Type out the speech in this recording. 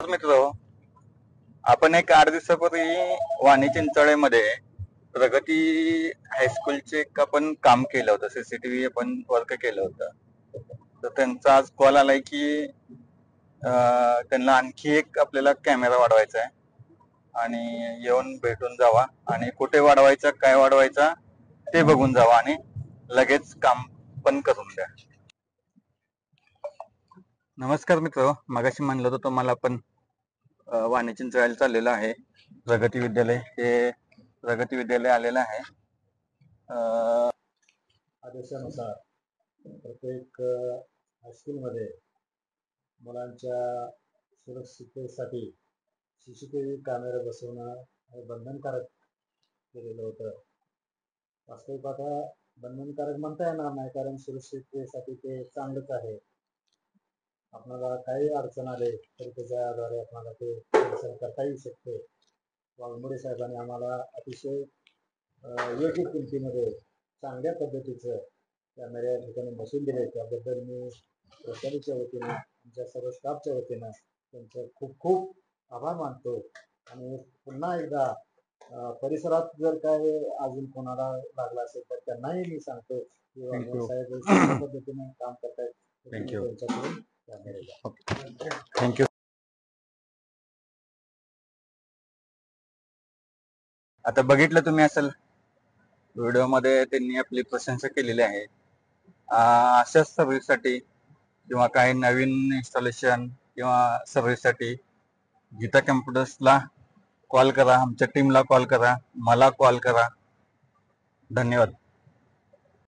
मित्र, आपण एक 8 दिवसापूर्वी वाणी चिंचोळेमध्ये प्रगती हायस्कूलचे एक आपण काम केलं होतं, सीसीटीव्ही आपण वर्क केलं होतं. तर त्यांचा आज कॉल आलाय की त्यांना आणखी एक आपल्याला कॅमेरा वाढवायचा आहे आणि येऊन भेटून जावा आणि कुठे वाढवायचा काय वाढवायचा ते बघून जावा आणि लगेच काम पण करून द्या. नमस्कार मित्र, मगाशी म्हणलं होतं तुम्हाला आपण वाणी चिंचोळ्याला चाललेलं आहे. प्रगती विद्यालय हे प्रगती विद्यालय आलेलं आहे. आदेशानुसार प्रत्येक हायस्कूलमध्ये मुलांच्या सुरक्षिततेसाठी सीसीटीव्ही कॅमेरे बसवणं हे बंधनकारक केलेलं होतं. वास्तविक आता बंधनकारक म्हणता येणार नाही, कारण सुरक्षिततेसाठी ते चांगलंच आहे. आपल्याला काही अडचण आले तर त्याच्या आधारे आपल्याला ते करता येऊ शकते. वाघमोडे साहेबांनी आम्हाला अतिशय योग्य किमतीमध्ये चांगल्या पद्धतीचं कॅमेरे या ठिकाणी बसवून दिले. त्याबद्दल मी प्रशासनाच्या वतीनं आमच्या सर्व स्टाफच्या वतीनं त्यांचं खूप खूप आभार मानतो. आणि पुन्हा एकदा परिसरात जर काय अजून कोणाला लागला असेल तर त्यांनाही मी सांगतो की साहेब चांगल्या पद्धतीने काम करतायत. त्यांच्याकडून कॅमेरे घ्या. थँक्यू. आता बघितलं तुम्ही असेल व्हिडिओमध्ये त्यांनी आपली प्रशंसा केलेली आहे. अशाच सर्व्हिससाठी किंवा काही नवीन इन्स्टॉलेशन किंवा सर्व्हिससाठी गीता कम्प्युटर्सला कॉल करा, आमच्या टीमला कॉल करा, मला कॉल करा. धन्यवाद.